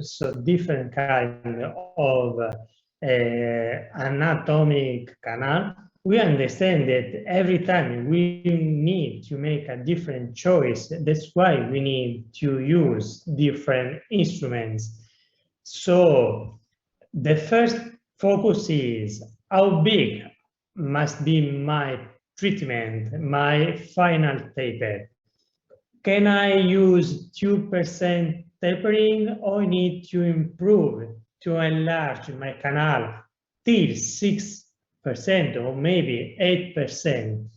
so different kind of anatomic canal, we understand that every time we need to make a different choice. That's why we need to use different instruments. So the first focus is how big must be my treatment, my final taper. Can I use 2% tapering, or I need to improve, to enlarge my canal till 6% or maybe 8%?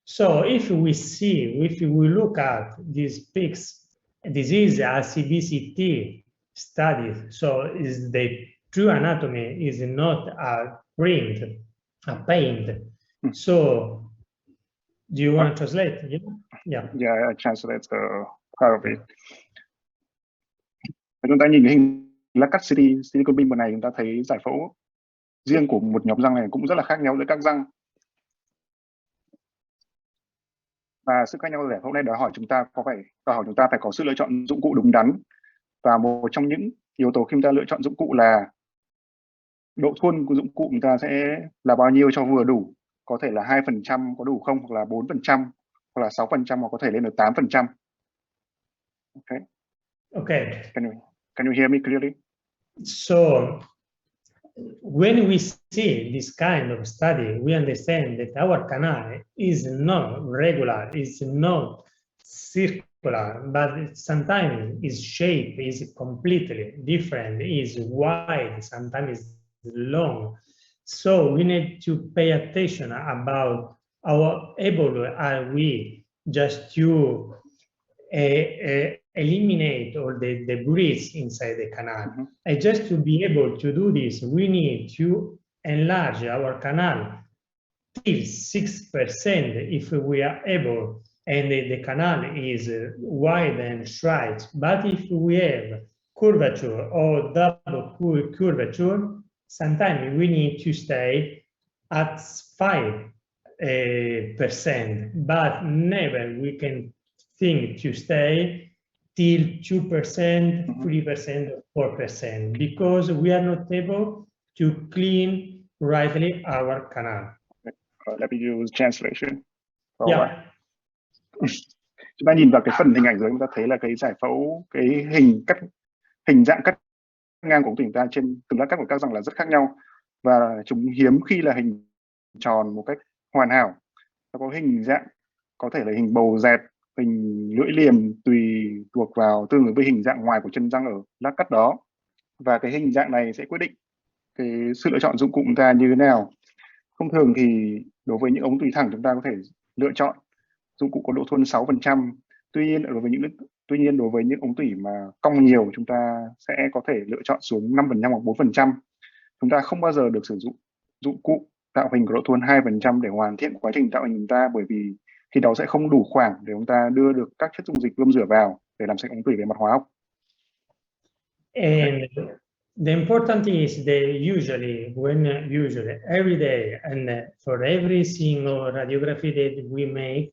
So if we look at these peaks, this is a CBCT study, so is the true anatomy is not a print, a paint. So do you want to translate? Yeah. Yeah, I translate the part of it. Chúng ta nhìn cái hình lát cắt silicone beam này, chúng ta thấy giải phẫu riêng của một nhóm răng này cũng rất là khác nhau giữa các răng. Và sự khác nhau giải phẫu này đòi hỏi chúng ta phải có sự lựa chọn dụng cụ đúng đắn. Và một trong những yếu tố khi chúng ta lựa chọn dụng cụ là độ thuôn của dụng cụ chúng ta sẽ là bao nhiêu cho vừa đủ. Có thể là 2% có đủ không, hoặc là 4%, hoặc là 6%, hoặc có thể lên được 8%. Okay. Okay. Can you hear me clearly? So when we see this kind of study, we understand that our canal is not regular, it's not circular, but sometimes its shape is completely different, is wide, sometimes long. So we need to pay attention about how able are we just to eliminate all the debris inside the canal. And just to be able to do this, we need to enlarge our canal till 6% if we are able, and the canal is wide and straight. But if we have curvature or double curvature, sometimes we need to stay at 5%, but never we can think to stay till 2%, 3%, or 4%, because we are not able to clean rightly our canal. Let me use translation. Yeah. Chúng ta nhìn vào cái phần hình ảnh dưới, chúng ta thấy là cái giải phẫu, cái hình dạng cắt ngang của chúng ta trên từng lát cắt của các răng là rất khác nhau, và chúng hiếm khi là hình tròn một cách hoàn hảo. Nó có hình dạng có thể là hình bầu dẹt, hình lưỡi liềm, tùy thuộc vào tương ứng với hình dạng ngoài của chân răng ở lát cắt đó. Và cái hình dạng này sẽ quyết định cái sự lựa chọn dụng cụ chúng ta như thế nào. Thông thường thì đối với những ống tùy thẳng chúng ta có thể lựa chọn dụng cụ có độ thuôn 6%. Tuy nhiên đối với những ống tủy mà cong nhiều, chúng ta sẽ có thể lựa chọn xuống 5% hoặc 4%. Chúng ta không bao giờ được sử dụng dụng cụ tạo hình có độ thuôn 2% để hoàn thiện quá trình tạo hình chúng ta, bởi vì khi đó sẽ không đủ khoảng để chúng ta đưa được các chất dung dịch gươm rửa vào để làm sạch ống tủy về mặt hóa học. And the important thing is that usually every day and for every single radiography that we make,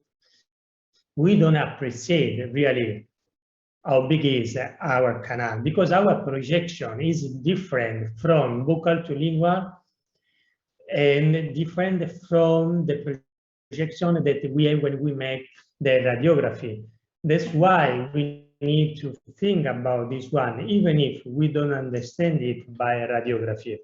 we don't appreciate really how big is our canal, because our projection is different from buccal to lingual and different from the projection that we have when we make the radiography. That's why we need to think about this one, even if we don't understand it by radiography.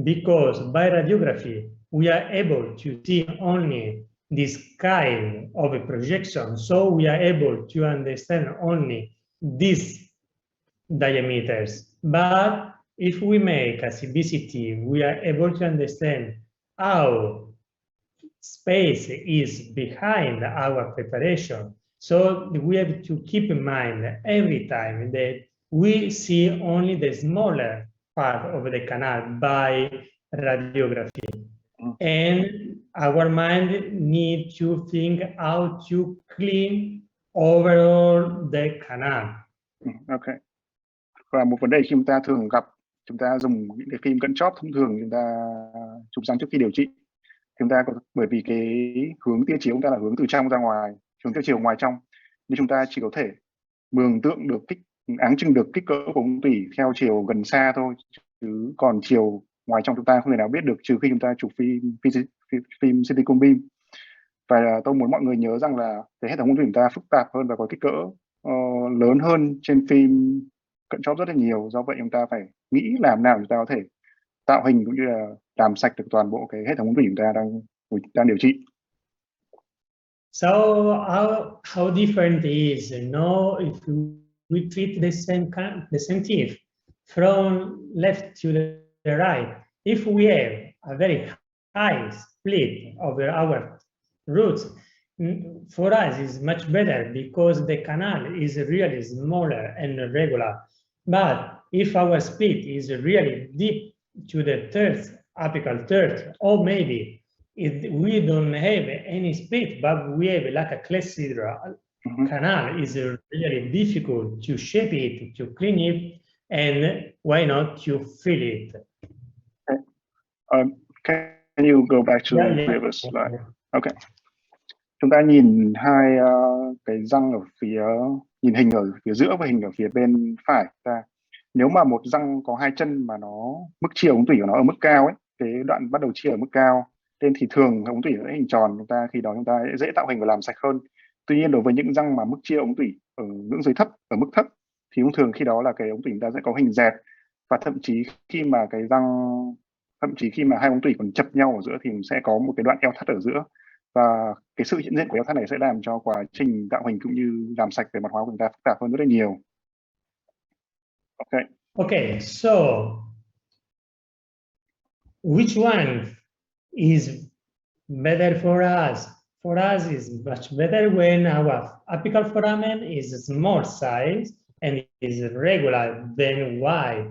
Because by radiography, we are able to see only this kind of a projection, so we are able to understand only these diameters. But if we make a CBCT, we are able to understand how space is behind our preparation. So we have to keep in mind every time that we see only the smaller part of the canal by radiography. And our mind needs to think how to clean overall the canal. Okay. Và một vấn đề khi chúng ta thường gặp, chúng ta dùng những cái phim cận chóp thông thường chúng ta chụp răng trước khi điều trị. Chúng ta bởi vì cái hướng tia chiếu chúng ta là hướng từ trong ra ngoài, hướng tia chiều ngoài trong, nên chúng ta chỉ có thể mường tượng được áng chừng được kích cỡ của ống tủy theo chiều gần xa thôi, chứ còn chiều ngoài trong chúng ta không thể nào biết được, trừ khi chúng ta chụp phim silicon beam. Và tôi muốn mọi người nhớ rằng là cái hệ thống ống tủy chúng ta phức tạp hơn và có kích cỡ lớn hơn trên phim cận chóp rất là nhiều. Do vậy chúng ta phải nghĩ làm nào chúng ta có thể tạo hình cũng như là làm sạch được toàn bộ cái hệ thống ống tủy chúng ta đang điều trị. So how different is, if we treat the same teeth from left to the right? If we have a very high split over our roots, for us is much better because the canal is really smaller and regular. But if our split is really deep to the third apical third, or maybe we don't have any split, but we have like a clepsydral canal, is really difficult to shape it, to clean it, and why not to fill it. Can you go back to the previous slide? Okay. Chúng ta nhìn hai cái răng ở nhìn hình ở phía giữa và hình ở phía bên phải. Nếu mà một răng có hai chân mà mức chia ống tủy của nó ở mức cao ấy, cái đoạn bắt đầu chia ở mức cao nên thì thường ống tủy sẽ hình tròn, khi đó chúng ta dễ tạo hình và làm sạch hơn. Tuy nhiên đối với những răng mà mức chia ống tủy ở ngưỡng dưới thấp, ở mức thấp, thì thông thường khi đó là cái ống tủy chúng ta sẽ có hình dẹt, và thậm chí khi mà hai ống tủy còn chập nhau ở giữa thì sẽ có một cái đoạn eo thắt ở giữa, và cái sự hiện diện của eo thắt này sẽ làm cho quá trình tạo hình cũng như làm sạch về mặt hóa của chúng ta phức tạp hơn rất là nhiều. Okay, so which one is better for us? For us, is much better when our apical foramen is a small size and is regular than wide.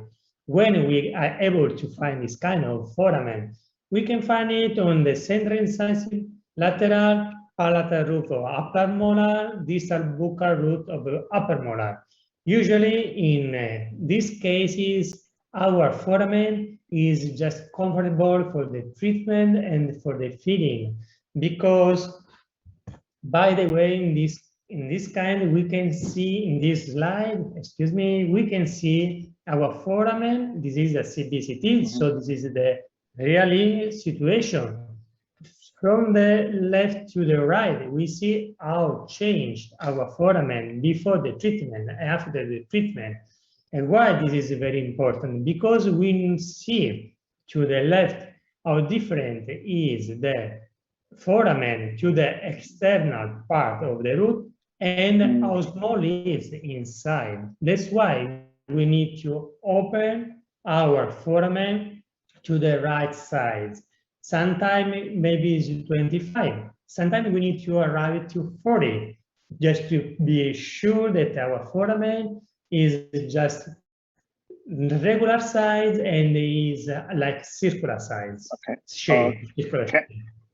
When we are able to find this kind of foramen, we can find it on the central incisive, lateral, palatal root of upper molar, distal buccal root of the upper molar. Usually in these cases, our foramen is just comfortable for the treatment and for the feeding, because, by the way, in this kind, we can see in this slide, we can see our foramen. This is a CBCT, so this is the really situation. From the left to the right, we see how changed our foramen before the treatment, after the treatment. And why this is very important? Because we see to the left how different is the foramen to the external part of the root and how small it is inside. That's why we need to open our foramen to the right side. Sometimes maybe it's 25. Sometimes we need to arrive to 40, just to be sure that our foramen is just regular size and is like circular size. Okay. Shape.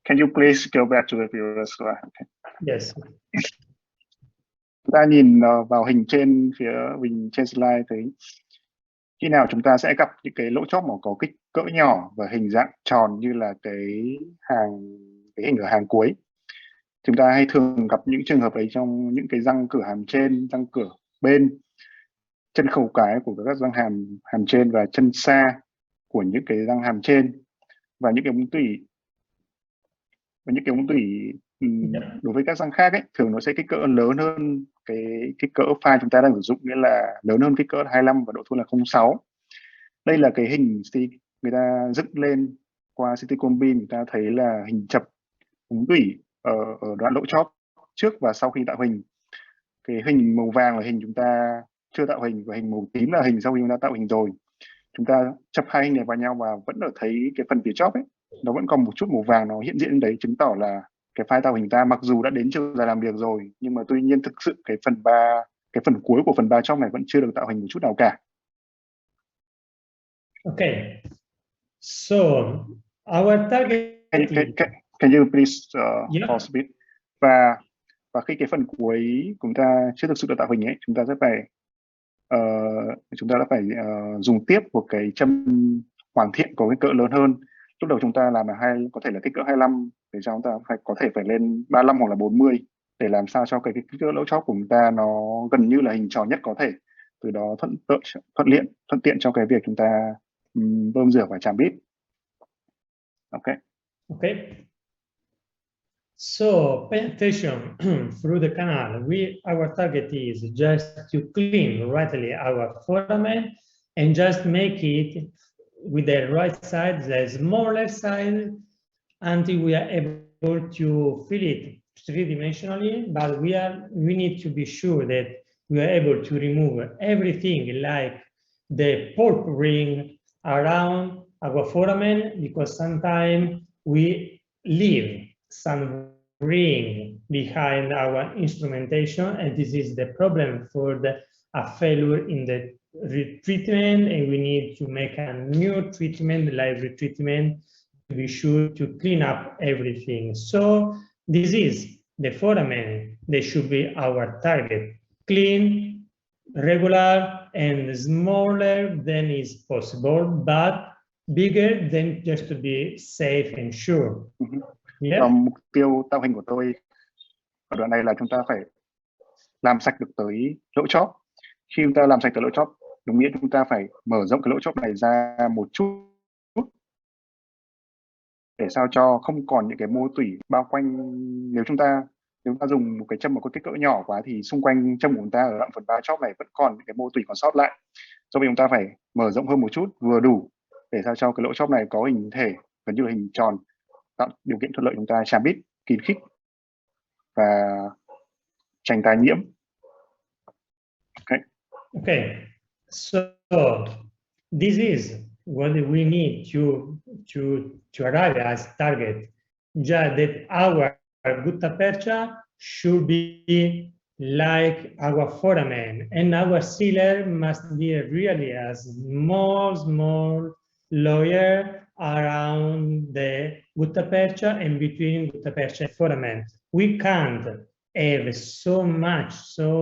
Can you please go back to the previous slide? Okay. Yes. Chúng ta nhìn vào hình trên slide thấy khi nào chúng ta sẽ gặp những cái lỗ chóp mà có kích cỡ nhỏ và hình dạng tròn như là cái hình ở hàng cuối. Chúng ta hay thường gặp những trường hợp ấy trong những cái răng cửa hàm trên, răng cửa bên, chân khâu cái của các răng hàm trên và chân xa của những cái răng hàm trên, và những cái ống tủy đối với các răng khác ấy, thường nó sẽ kích cỡ lớn hơn cái kích cỡ file chúng ta đang sử dụng, nghĩa là lớn hơn kích cỡ 25 và độ thô là 0,6. Đây là cái hình người ta dựng lên qua silicon beam, người ta thấy là hình chập ống tủy ở đoạn lỗ chóp trước và sau khi tạo hình. Cái hình màu vàng là hình chúng ta chưa tạo hình, và hình màu tím là hình sau khi chúng ta tạo hình rồi. Chúng ta chập hai hình này vào nhau và vẫn thấy cái phần phía chóp ấy, nó vẫn còn một chút màu vàng nó hiện diện đấy, chứng tỏ là cái file tạo hình ta mặc dù đã đến chiều dài làm việc rồi, nhưng mà tuy nhiên thực sự cái phần cuối của phần 3 chóp này vẫn chưa được tạo hình một chút nào cả. Okay, so our target. Can you please pause a bit? Và khi cái phần cuối chúng ta chưa thực sự được tạo hình ấy, chúng ta đã phải dùng tiếp một cái châm hoàn thiện có cái cỡ lớn hơn. Lúc đầu chúng ta làm có thể là kích cỡ 25, để cho chúng ta có thể phải lên 35 hoặc là 40 để làm sao cho cái kích cỡ lỗ chóp của chúng ta nó gần như là hình tròn nhất có thể. từ đó thuận tiện cho cái việc chúng ta bơm rửa và chạm bít. Okay. Okay. So pay attention through the canal. Our target is just to clean rightly our foramen and just make it with the right side, the smaller side, until we are able to fill it three-dimensionally. But we need to be sure that we are able to remove everything like the pulp ring around our foramen, because sometimes we leave some ring behind our instrumentation, and this is the problem for a failure in the retreatment, and we need to make a new treatment, like retreatment, to be sure to clean up everything. So this is the foramen. They should be our target: clean, regular, and smaller than is possible, but bigger than just to be safe and sure. Yeah. Mục tiêu tạo hình của tôi ở đoạn này là chúng ta phải làm sạch được tới lỗ chóp. Khi chúng ta làm sạch tới lỗ chóp, đúng nghĩa chúng ta phải mở rộng cái lỗ chóp này ra một chút để sao cho không còn những cái mô tủy bao quanh. Nếu chúng ta dùng một cái châm mà có kích cỡ nhỏ quá thì xung quanh châm của chúng ta ở đoạn phần ba chóp này vẫn còn những cái mô tủy còn sót lại. Do vậy chúng ta phải mở rộng hơn một chút, vừa đủ để sao cho cái lỗ chóp này có hình thể gần như là hình tròn, tạo điều kiện thuận lợi chúng ta chạm bít kín khít và tránh tái nhiễm. Okay. So this is what we need to arrive as target. Just that our gutta percha should be like our foramen, and our sealer must be really a small layer around the gutta percha and between gutta percha and foramen. We can't have so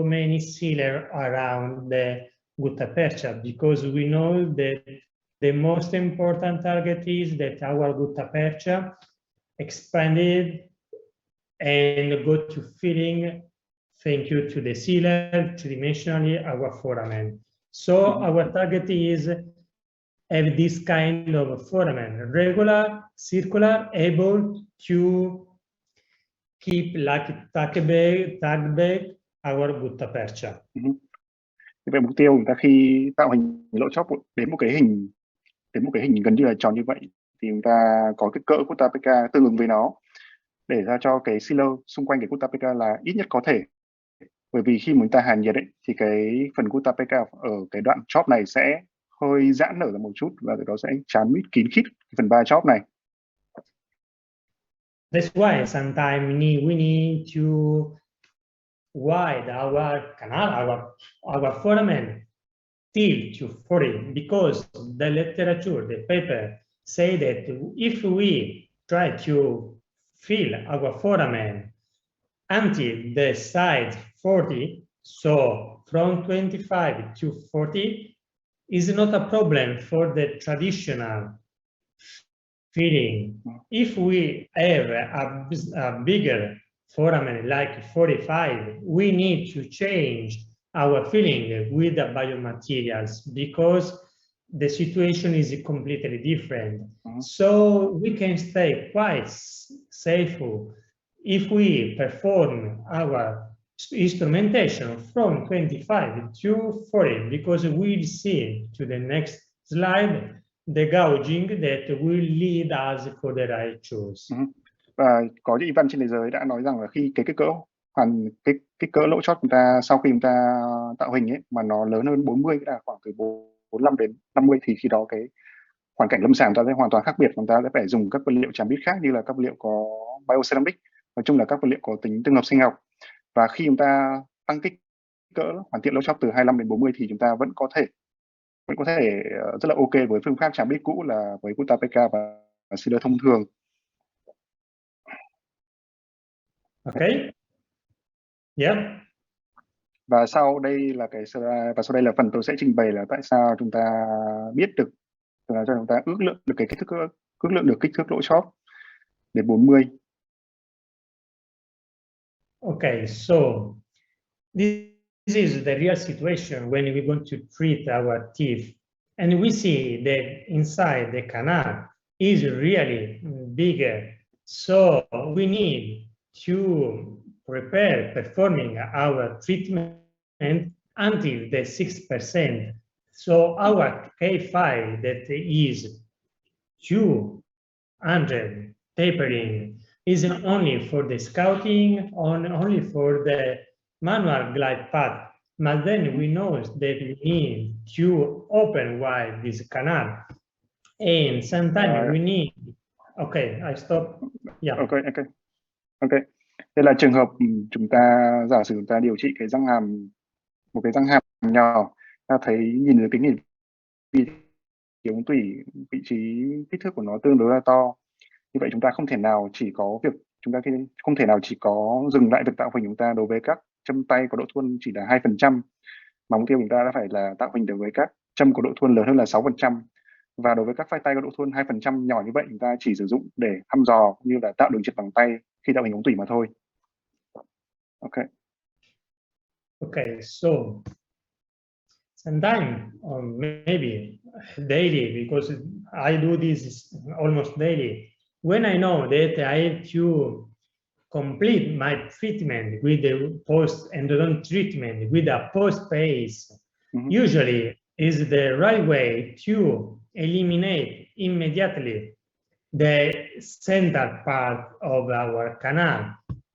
many sealer around the gutta percha, because we know that the most important target is that our gutta percha expanded and go to filling, thank you to the sealer, three-dimensionally our foramen. So our target is have this kind of foramen, regular, circular, able to keep like tag back our gutta percha. Vậy mục tiêu chúng ta khi tạo hình lỗ chóp đến một cái hình gần như là tròn như vậy thì chúng ta có kích cỡ gutta percha tương ứng với nó để ra cho cái sealer xung quanh cái gutta percha là ít nhất có thể. Bởi vì khi chúng ta hàn nhiệt ấy, thì cái phần gutta percha ở cái đoạn chóp này sẽ hơi giãn nở ra một chút và từ đó sẽ chán mít kín khít phần ba chóp này. That's why sometimes we need to wide our canal, our foramen till to 40, because the literature, the paper say that if we try to fill our foramen until the size 40, so from 25 to 40, is not a problem for the traditional filling. If we have a bigger foramen like 45, we need to change our filling with the biomaterials, because the situation is completely different. So we can stay quite safe if we perform our instrumentation from 25 to 40, because we'll see to the next slide the gouging that will lead us for the right choice. Và có những y văn trên thế giới đã nói rằng là khi cái kích cỡ lỗ chóp chúng ta sau khi chúng ta tạo hình ấy mà nó lớn hơn 40, là khoảng từ 45 đến 50, thì khi đó cái hoàn cảnh lâm sàng chúng ta sẽ hoàn toàn khác biệt. Chúng ta sẽ phải dùng các vật liệu chạm bít khác như là các vật liệu có bioceramic, nói chung là các vật liệu có tính tương hợp sinh học. Và khi chúng ta tăng kích cỡ hoàn thiện lỗ chóp từ 25 đến 40 thì chúng ta vẫn có thể rất là ok với phương pháp chạm bít cũ là với gutta percha và sealer thông thường. Okay. Yeah. Và sau đây là phần tôi sẽ trình bày là tại sao chúng ta biết được, cho chúng ta ước lượng được kích thước lỗ chóp đến 40. Okay, so this is the real situation when we want to treat our teeth. And we see that inside the canal is really bigger. So we need to prepare performing our treatment until the 6%. So our K5 that is 200 tapering is only for the scouting, only for the manual glide path. But then we know that we need to open wide this canal. And sometimes we need, okay, I stop. Yeah. Okay. Đây là trường hợp chúng ta giả sử chúng ta điều trị cái răng hàm, một cái răng hàm nhỏ, ta thấy nhìn được cái nhìn ống tủy, vị trí kích thước của nó tương đối là to. Như vậy chúng ta không thể nào chỉ có dừng lại việc tạo hình chúng ta đối với các châm tay có độ thuôn chỉ là 2%, mà mục tiêu chúng ta đã phải là tạo hình đối với các châm có độ thuôn lớn hơn là 6%. Và đối với các phai tay có độ thuôn 2% nhỏ như vậy, chúng ta chỉ sử dụng để thăm dò như là tạo đường trượt bằng tay khi tạo hình ống tủy mà thôi. Okay. Okay, so sometimes, or maybe daily, because I do this almost daily, when I know that I have to complete my treatment with the post-endodont treatment with a post-pace, usually is the right way to eliminate immediately the center part of our canal.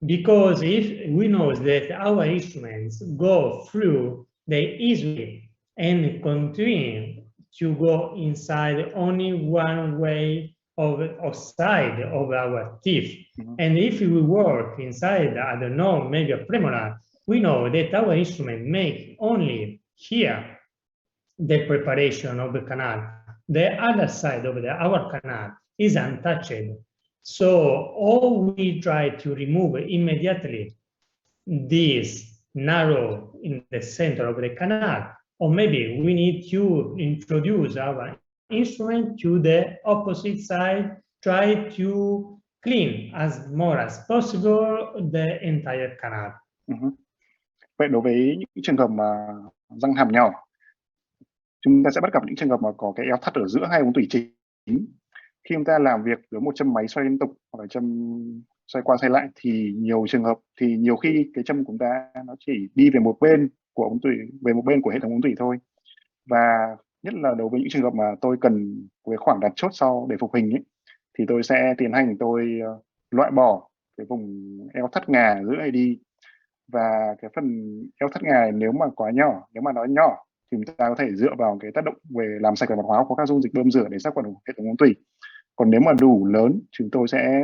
Because if we know that our instruments go through the easily and continue to go inside only one way of side of our teeth. And if we work inside, I don't know, maybe a premolar, we know that our instrument make only here the preparation of the canal. The other side of our canal is untouched. So all we try to remove immediately this narrow in the center of the canal, or maybe we need to introduce our instrument to the opposite side, try to clean as more as possible the entire canal. Vậy đối với những trường hợp mà răng hàm nhỏ, chúng ta sẽ bắt gặp những trường hợp mà có cái eo thắt ở giữa hai ống tủy chính. Khi chúng ta làm việc với một châm máy xoay liên tục hoặc là châm xoay qua xoay lại thì nhiều khi cái châm của chúng ta nó chỉ đi về một bên của ống tủy, về một bên của hệ thống ống tủy thôi. Và nhất là đối với những trường hợp mà tôi cần với khoảng đặt chốt sau để phục hình ấy, thì tôi sẽ tiến hành loại bỏ cái vùng eo thắt ngà giữa hay đi. Và cái phần eo thắt ngà nếu mà nó nhỏ thì chúng ta có thể dựa vào cái tác động về làm sạch về mặt hóa có các dung dịch bơm rửa để sát khuẩn hệ thống ống tủy. Còn nếu mà đủ lớn, chúng tôi sẽ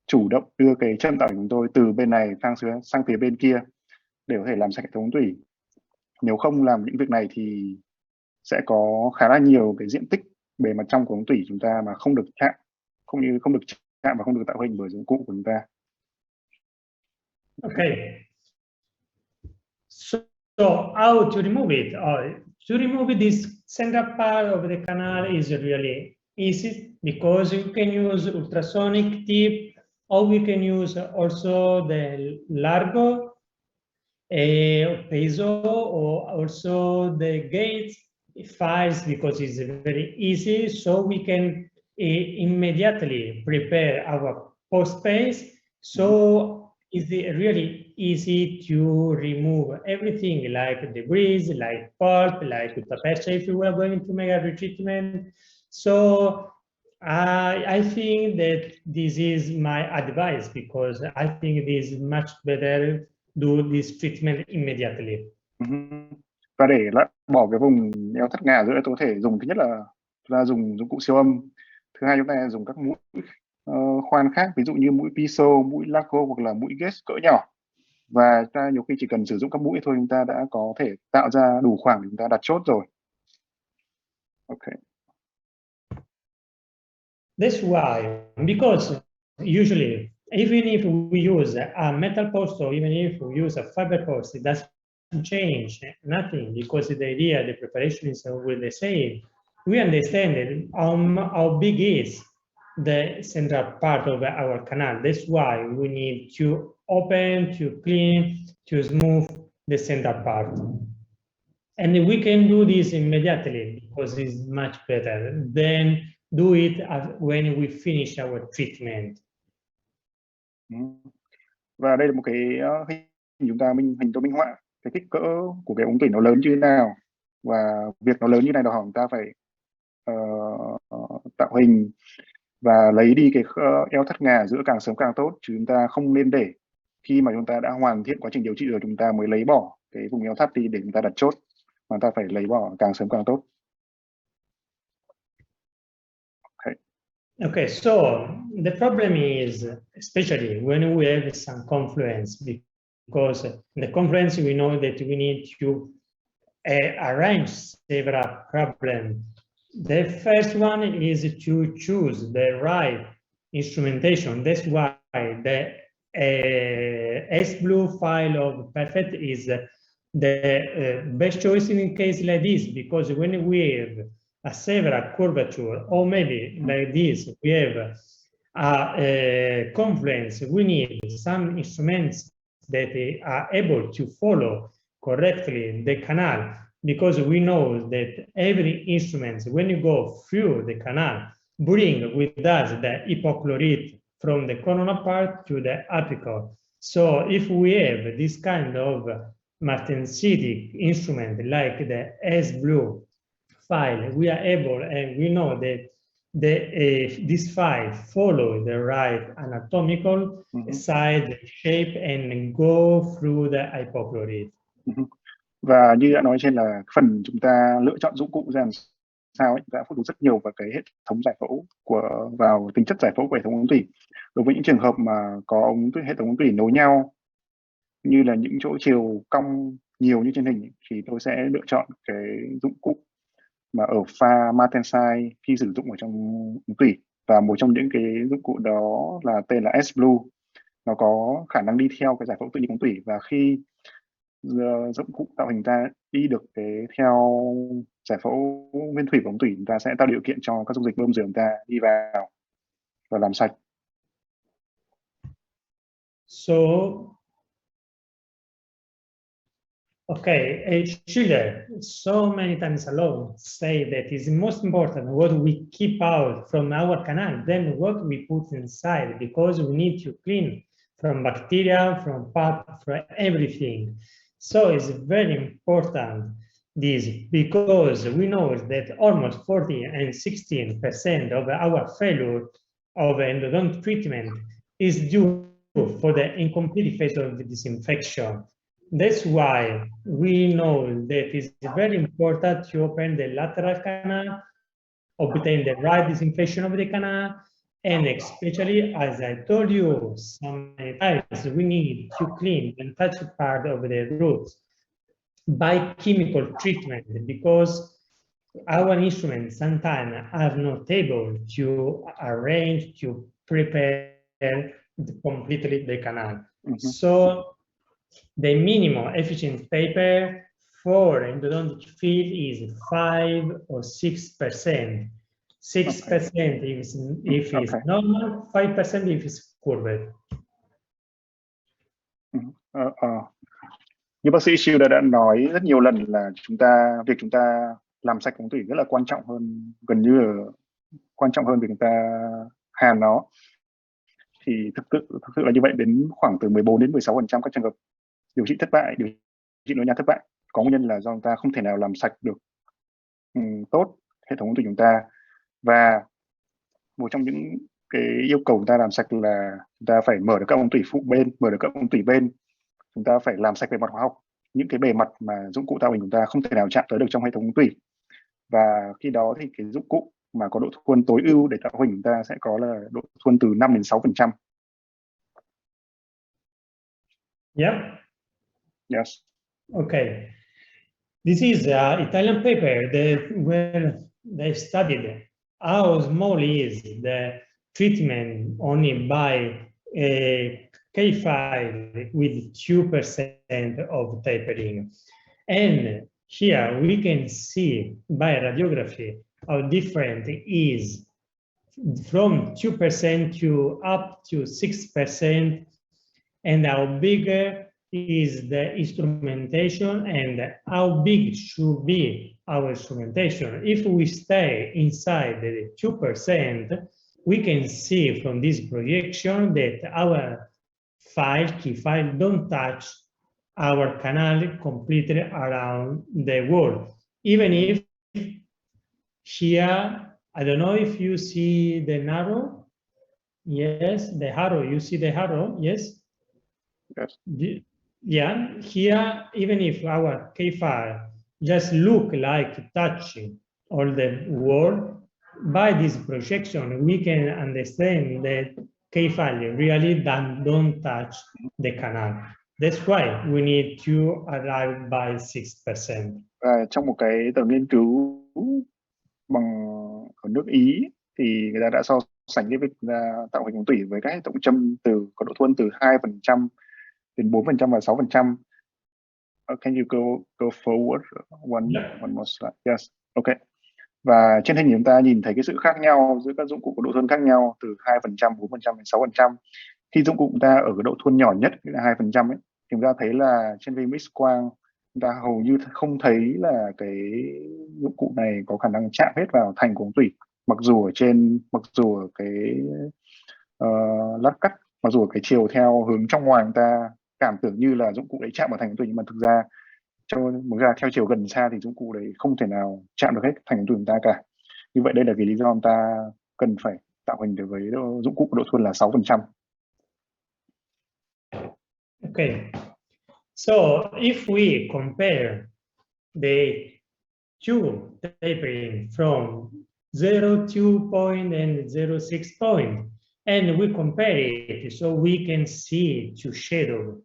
chủ động đưa cái châm tạo của chúng tôi từ bên này sang phía bên kia để có thể làm sạch hệ thống ống tủy. Nếu không làm những việc này thì sẽ có khá là nhiều cái diện tích bề mặt trong của ống tủy chúng ta mà không được chạm và không được tạo hình bởi dụng cụ của chúng ta. Okay. So how to remove it? To remove this central part of the canal is really easy because you can use ultrasonic tip, or we can use also the largo, peso, or also the gauge files because it's very easy. So we can immediately prepare our post pace. So it's really easy to remove everything like debris, like pulp, like utapercha if you were going to make a retreatment. So I think that this is my advice because I think it is much better do this treatment immediately. Và để loại bỏ cái vùng eo thắt ngà giữa, tôi có thể dùng, thứ nhất là chúng ta dùng dụng cụ siêu âm, thứ hai chúng ta dùng các mũi khoan khác, ví dụ như mũi piso, mũi laco hoặc là mũi gauge cỡ nhỏ. Và ta nhiều khi chỉ cần sử dụng các mũi thôi, chúng ta đã có thể tạo ra đủ khoảng để chúng ta đặt chốt rồi. Okay. That's why, because usually, even if we use a metal post or even if we use a fiber post, it doesn't change nothing because the idea, the preparation is always the same. We understand how big is the central part of our canal. That's why we need to open, to clean, to smooth the center part. And we can do this immediately because it's much better than do it when we finish our treatment. Và đây là một cái hình hình tôi minh họa cái kích cỡ của cái ống tủy nó lớn như thế nào, và việc nó lớn như này đòi hỏi chúng ta phải tạo hình và lấy đi cái eo thắt ngà giữa càng sớm càng tốt, chứ chúng ta không nên để khi mà chúng ta đã hoàn thiện quá trình điều trị rồi chúng ta mới lấy bỏ cái vùng eo thắt đi để chúng ta đặt chốt, mà chúng ta phải lấy bỏ càng sớm càng tốt. Okay, so the problem is, especially when we have some confluence, because in the confluence we know that we need to arrange several problems. The first one is to choose the right instrumentation. That's why the S-Blue file of Perfect is the best choice in a case like this, because when we have a several curvature, or maybe like this, we have a confluence, we need some instruments that are able to follow correctly the canal, because we know that every instrument, when you go through the canal, bring with us the hypochlorite from the coronal part to the apical. So if we have this kind of martensitic instrument like the S-Blue file, we are able, and we know that this file follow the right anatomical side shape and go through the hypochlorite. Và như đã nói trên là phần chúng ta lựa chọn dụng cụ ra làm sao ấy, đã phụ thuộc rất nhiều vào cái hệ thống giải phẫu vào tính chất giải phẫu của hệ thống ống tủy. Đối với những trường hợp mà có hệ thống ống tủy nối nhau, như là những chỗ chiều cong nhiều như trên hình, thì tôi sẽ lựa chọn cái dụng cụ mà ở pha martensite khi sử dụng ở trong ống tủy, và một trong những cái dụng cụ đó là tên là S-Blue. Nó có khả năng đi theo cái giải phẫu tự nhiên ống tủy, và khi dụng cụ tạo hình ta đi được theo giải phẫu nguyên thủy của ống tủy, chúng ta sẽ tạo điều kiện cho các dung dịch bơm rửa chúng ta đi vào và làm sạch. So, okay, Schiller so many times alone say that it's most important what we keep out from our canal than what we put inside, because we need to clean from bacteria, from pus, from everything. So it's very important this, because we know that almost 40 and 16% of our failure of endodontic treatment is due for the incomplete phase of the disinfection. That's why we know that it's very important to open the lateral canal, obtain the right disinfection of the canal, and especially, as I told you so many times, we need to clean the untouched part of the roots by chemical treatment, because our instruments sometimes are not able to arrange, to prepare completely the canal. So the minimum efficient paper for endodontic field is 5 or 6%. 6% if it's normal, 5% if it's curved. Như bác sĩ Schiller đã nói rất nhiều lần là việc chúng ta làm sạch ống tủy rất là quan trọng hơn, gần như là quan trọng hơn việc chúng ta hàn nó. Thì thực sự là như vậy, đến khoảng từ 14 đến 16% các trường hợp điều trị thất bại, điều trị nối nhá thất bại có nguyên nhân là do chúng ta không thể nào làm sạch được tốt hệ thống ống tủy chúng ta. Và một trong những cái yêu cầu chúng ta làm sạch là chúng ta phải mở được các ống tủy phụ bên, mở được các ống tủy bên. Chúng ta phải làm sạch về mặt hóa học những cái bề mặt mà dụng cụ tạo hình chúng ta không thể nào chạm tới được trong hệ thống ống tủy. Và khi đó thì cái dụng cụ mà có độ thuần tối ưu để tạo hình chúng ta sẽ có là độ thuần từ 5 đến 6%. Yeah. Yes. Okay. This is an Italian paper where they studied how small is the treatment only by a K5 with 2% of tapering. And here we can see by radiography how different it is from 2% to up to 6%, and how bigger is the instrumentation and how big should be our instrumentation. If we stay inside the 2%, we can see from this projection that our key file don't touch our canal completely around the world. Even if here, I don't know if you see the arrow. Yes, the arrow, you see the arrow, yes? Yes. Yeah, here, even if our key file just look like touching all the world, by this projection, we can understand that key file really don't touch the canal. That's why we need to arrive by 6%. Trong một cái tờ nghiên cứu ở nước Ý thì người ta đã so sánh cái việc tạo hình ống tủy với các hệ thống châm có độ thuần từ 2% đến 4% và 6%. Can you go forward one more slide? Yes. Okay. Và trên hình chúng ta nhìn thấy cái sự khác nhau giữa các dụng cụ có độ thuần khác nhau từ 2%, 4% đến 6%. Khi dụng cụ chúng ta ở cái độ thuần nhỏ nhất là 2% ấy, thì chúng ta thấy là trên phim X quang chúng ta hầu như không thấy là cái dụng cụ này có khả năng chạm hết vào thành của ống tủy, mặc dù ở cái lát cắt, mặc dù ở cái chiều theo hướng trong ngoài chúng ta cảm tưởng như là dụng cụ đấy chạm vào thành ống tủy, nhưng mà thực ra theo chiều gần xa thì dụng cụ đấy không thể nào chạm được hết thành ống tủy chúng ta cả. Như vậy đây là cái lý do chúng ta cần phải tạo hình được với dụng cụ độ thuần là 6%. Okay, so if we compare the two tapering from 0.2 point and 0.6 point, and we compare it so we can see two shadows,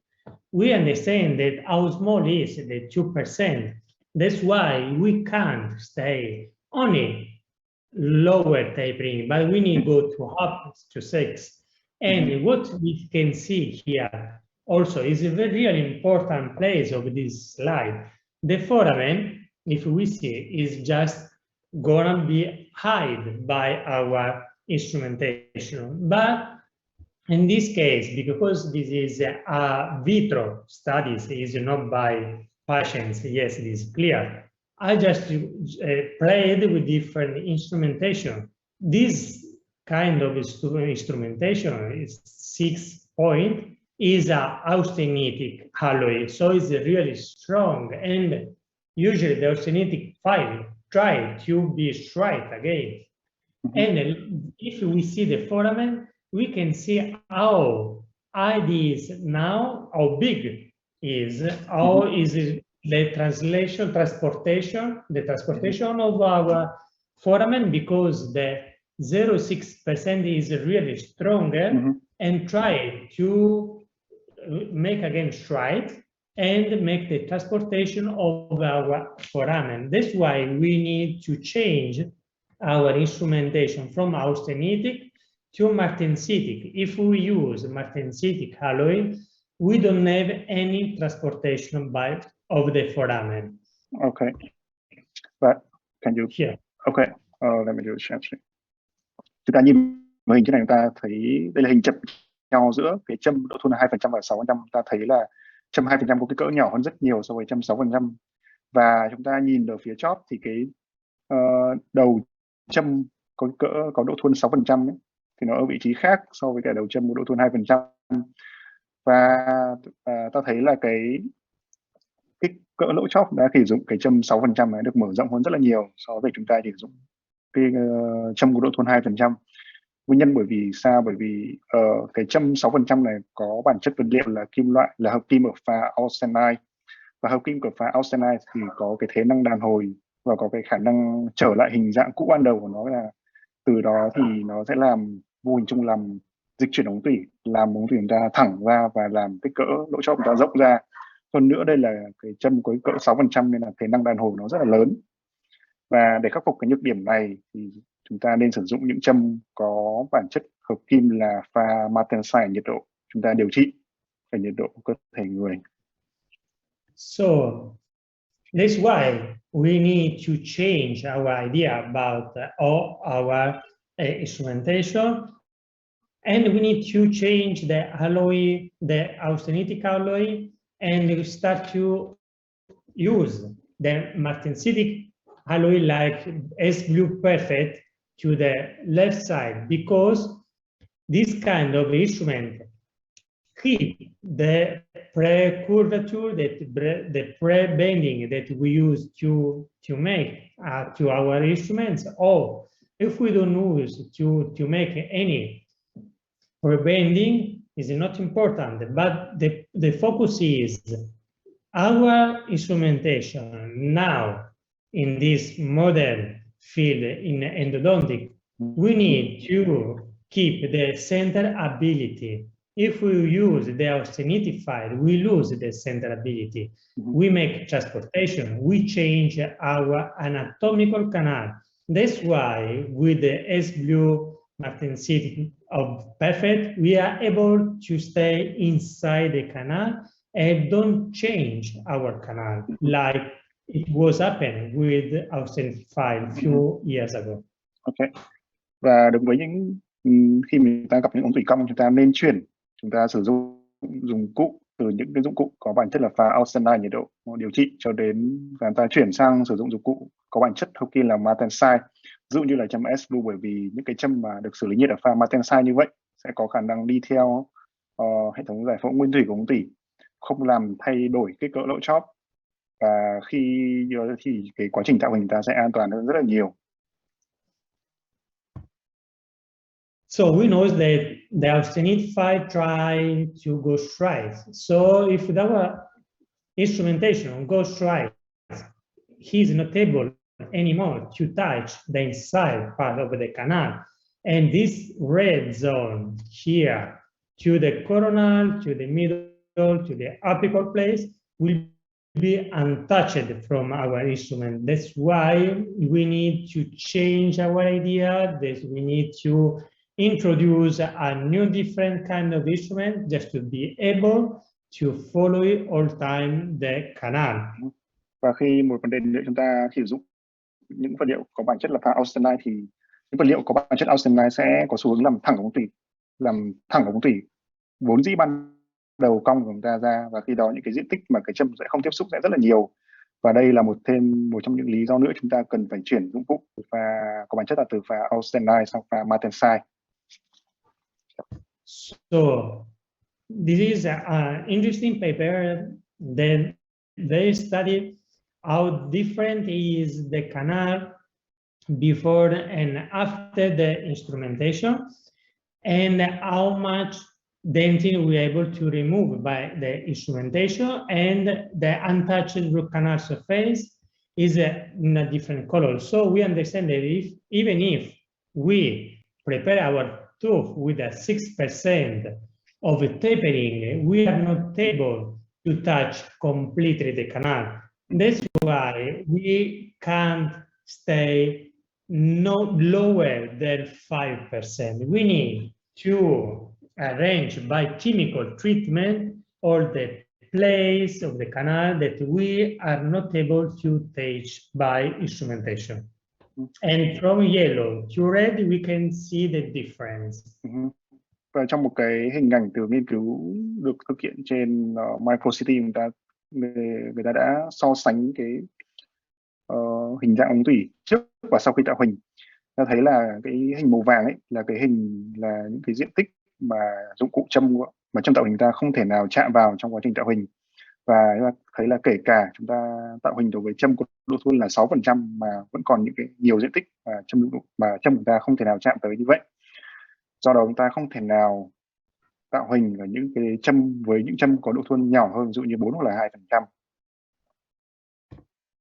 we understand that how small is the 2%. That's why we can't stay only lower tapering, but we need to go to up to 6. And what we can see here also is a very really important place of this slide. The foramen, if we see, is just gonna be hid by our instrumentation. But in this case, because this is a vitro studies, is not by patients, yes, it is clear. I just played with different instrumentation. This kind of instrumentation is 6 point, is a austenitic alloy, so it's really strong, and usually the austenitic file try to be straight again. And if we see the foramen, we can see how high is now, how big is, how is the transportation of our foramen, because the 0.6% is really stronger, and try to make again straight and make the transportation of our foramen. That's why we need to change our instrumentation from austenitic to martensitic. If we use martensitic alloy, we don't have any transportation of the foramen. Okay, but can you? Here. Okay, let me do it. Chúng ta nhìn vào hình trên này, chúng ta thấy đây là hình chập nhau giữa cái châm độ thuần là 2% và 6%. Ta thấy là châm 2% có cái cỡ nhỏ hơn rất nhiều so với châm 6%. Và chúng ta nhìn ở phía chóp thì cái đầu châm có độ thuần 6% ấy, thì nó ở vị trí khác so với cả đầu châm có độ thuần 2%. Và ta thấy là cái cỡ lỗ chóp đã sử dụng cái châm 6% này được mở rộng hơn rất là nhiều so với chúng ta chỉ sử dụng cái châm có độ thuần 2%. Nguyên nhân bởi vì sao? Bởi vì cái châm 6% này có bản chất vật liệu là kim loại, là hợp kim ở pha austenite, và hợp kim của pha austenite thì có cái thế năng đàn hồi và có cái khả năng trở lại hình dạng cũ ban đầu của nó, là từ đó thì nó sẽ làm vô hình chung làm dịch chuyển ống tủy, làm ống tủy chúng ta thẳng ra và làm cái cỡ lỗ chóp chúng ta rộng ra. Hơn nữa đây là cái châm có cỡ 6% nên là thế năng đàn hồi nó rất là lớn. Và để khắc phục cái nhược điểm này thì chúng ta nên sử dụng những châm có bản chất hợp kim là pha martensite nhiệt độ. Chúng ta điều trị ở nhiệt độ cơ thể người. So that's why we need to change our idea about all our instrumentation, and we need to change the alloy, the austenitic alloy, and you start to use the martensitic alloy like S Blue Perfect to the left side, because this kind of instrument keep the pre-curvature, the pre-bending that we use to make to our instruments, or if we don't use to make any pre-bending, is not important. But the focus is our instrumentation now in this modern field in endodontic. We need to keep the center ability. If we use the austenity file, we lose the center ability. We make transportation, we change our anatomical canal. That's why with the S Blue martensitic of Perfect, we are able to stay inside the canal and don't change our canal like it was happening with austenity file a few years ago. Okay. Và đối với những khi mình ta gặp những ống tủy cong, chúng ta nên chuyển, chúng ta sử dụng dụng cụ từ những cái dụng cụ có bản chất là pha austenite nhiệt độ điều trị cho đến và ta chuyển sang sử dụng dụng cụ có bản chất hậu kỳ là martensite, ví dụ như là châm S Blue, bởi vì những cái châm mà được xử lý nhiệt ở pha martensite như vậy sẽ có khả năng đi theo hệ thống giải phẫu nguyên thủy của ống tủy, không làm thay đổi kích cỡ lỗ chóp, và khi thì cái quá trình tạo hình ta sẽ an toàn hơn rất là nhiều. So we know that the austenite file try to go straight. So if our instrumentation goes straight, he's not able anymore to touch the inside part of the canal. And this red zone here to the coronal, to the middle, to the apical place will be untouched from our instrument. That's why we need to change our idea, that we need to introduce a new different kind of instrument just to be able to follow it all time the canal. Và khi một vấn đề nữa, chúng ta sử dụng những vật liệu có bản chất là pha austenite, thì những vật liệu có bản chất austenite sẽ có xu hướng làm thẳng ống tủy, vốn dĩ ban đầu cong của chúng ta ra, và khi đó những cái diện tích mà cái châm sẽ không tiếp xúc sẽ rất là nhiều. Và đây là một trong những lý do nữa chúng ta cần phải chuyển dụng cụ pha có bản chất là từ pha austenite sang pha martensite. So this is an interesting paper that they studied how different is the canal before and after the instrumentation, and how much dentin we are able to remove by the instrumentation, and the untouched root canal surface is in a different color. So we understand that even if we prepare our tooth with a 6% of tapering, we are not able to touch completely the canal. That's why we can't stay no lower than 5%. We need to arrange by chemical treatment all the place of the canal that we are not able to touch by instrumentation. And from yellow to red, we can see the difference. Và trong một cái hình ảnh từ nghiên cứu được thực hiện trên microcity, người ta đã so sánh cái hình dạng ống tủy trước và sau khi tạo hình. Ta thấy là cái hình màu vàng ấy là cái hình là những cái diện tích mà dụng cụ châm tạo hình ta không thể nào chạm vào trong quá trình tạo hình. Và chúng ta thấy là kể cả chúng ta tạo hình đối với châm có độ thun là 6% mà vẫn còn những cái nhiều diện tích mà châm của ta không thể nào chạm tới như vậy. Do đó chúng ta không thể nào tạo hình ở những cái châm với những châm có độ thun nhỏ hơn, ví dụ như 4 hoặc là 2%.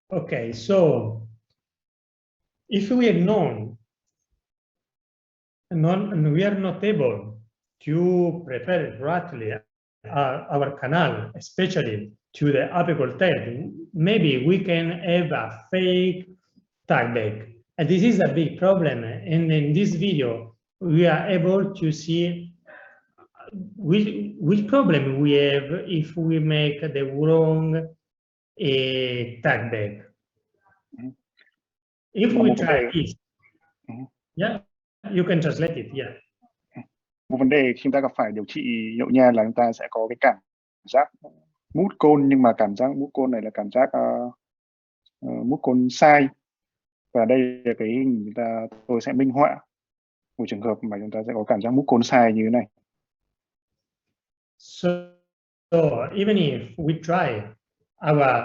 Okay, so if we are we are not able to prepare correctly our canal, especially to the apical tail, maybe we can have a fake tag back. And this is a big problem. And in this video, we are able to see which problem we have if we make the wrong tag back. If we try this, yeah, you can translate it, yeah. Một vấn đề khi chúng ta gặp phải điều trị nhậu nha là chúng ta sẽ có cái cảm giác mút côn, nhưng mà cảm giác mút côn này là cảm giác mút côn sai. Và đây là cái hình tôi sẽ minh họa một trường hợp mà chúng ta sẽ có cảm giác mút côn sai như thế này. So even if we try our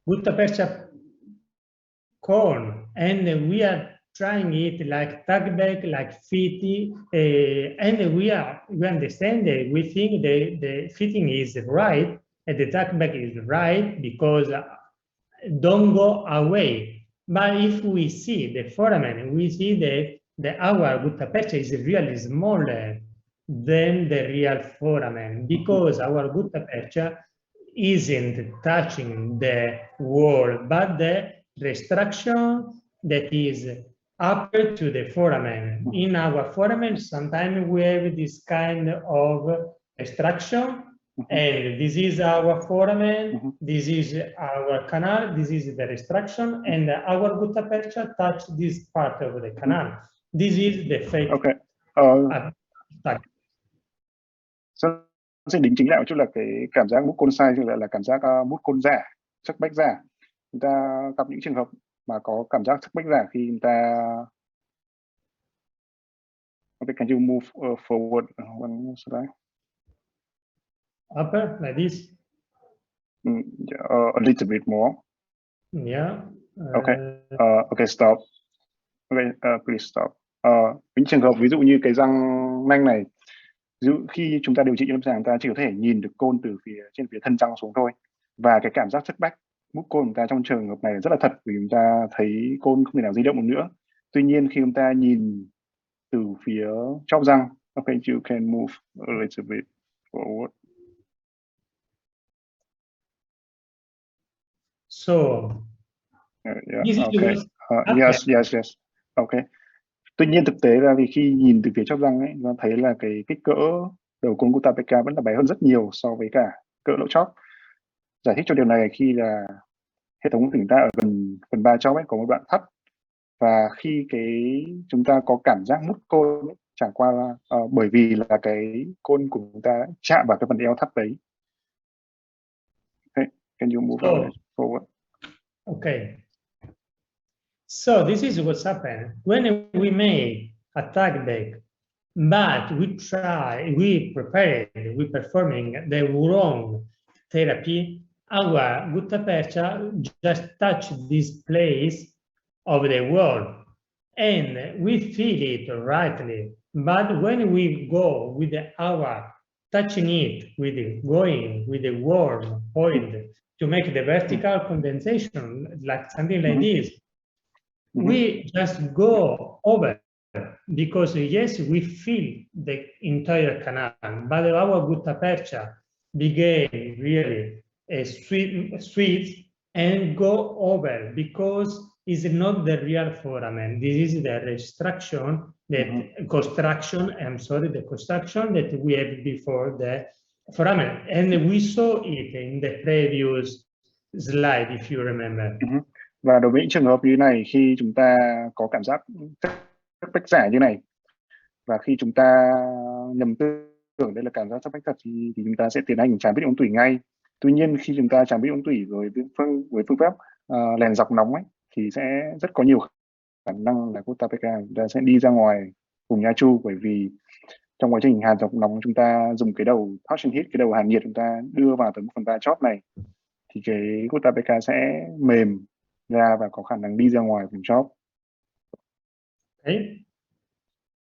gutta percha cone and we are trying it like tag back, like fitting, and we understand that we think the fitting is right and the tag back is right because don't go away. But if we see the foramen, we see that our gutta percha is really smaller than the real foramen because our gutta percha isn't touching the wall, but the restriction that is upper to the foramen. In our foramen, sometimes we have this kind of restriction, and this is our foramen, this is our canal, this is the restriction, and our gutta percha touch this part of the canal. This is the fake. Okay. Xin đính chính lại một chút là cái cảm giác mút côn sai là cảm giác mút côn giả, sắc bách giả. Chúng ta gặp những trường hợp mà có cảm giác sắc bách giả khi chúng ta. Okay, can you move forward one slide? Upper, like this? A little bit more. Yeah. Okay. Okay, stop. Okay, please stop. Những trường hợp ví dụ như cái răng nanh này, ví dụ khi chúng ta điều trị lâm sàng, ta chỉ có thể nhìn được côn từ trên phía thân răng xuống thôi, và cái cảm giác sắc bách mút côn của chúng ta trong trường hợp này rất là thật, vì chúng ta thấy côn không thể nào di động được nữa. Tuy nhiên khi chúng ta nhìn từ phía chóp răng, okay, you can move a little bit forward. So, yeah, okay. Yes. Okay. Tuy nhiên thực tế là vì khi nhìn từ phía chóp răng ấy, nó thấy là cái kích cỡ đầu côn gutta percha vẫn là bé hơn rất nhiều so với cả cỡ lỗ chóp. Giải thích cho điều này khi là hệ thống của chúng ta ở gần phần ba chóp ấy có một đoạn thắt, và khi chúng ta có cảm giác mút côn ấy, chẳng qua là bởi vì là cái côn của chúng ta chạm vào cái phần eo thắt đấy. Okay. Can you move forward? Okay. So this is what's happened when we make a tag back, but we performing the wrong therapy. Our gutta percha just touch this place of the wall, and we feel it rightly. But when we go with our touching it going with the warm point to make the vertical condensation, like something like this, we just go over, because yes, we feel the entire canal, but our gutta percha began really sweet and go over, because it's not the real foramen. This is the restriction, the construction, the construction that we have before the foramen. And we saw it in the previous slide, if you remember. Và đối với những trường hợp như này, khi chúng ta có cảm giác sắc bách giả như này, và khi chúng ta nhầm tưởng đây là cảm giác sắc bách thật, thì chúng ta sẽ tiến hành tràn bít ống tủy ngay. Tuy nhiên khi chúng ta tràn bít ống tủy với phương pháp lèn dọc nóng ấy, thì sẽ rất có nhiều khả năng là gutta percha chúng ta sẽ đi ra ngoài vùng nha chu, bởi vì trong quá trình hàn dọc nóng chúng ta dùng cái đầu torsion heat, cái đầu hàn nhiệt chúng ta đưa vào tới phần ba chóp này, thì cái gutta percha sẽ mềm ra và có khả năng đi ra ngoài vùng chóp.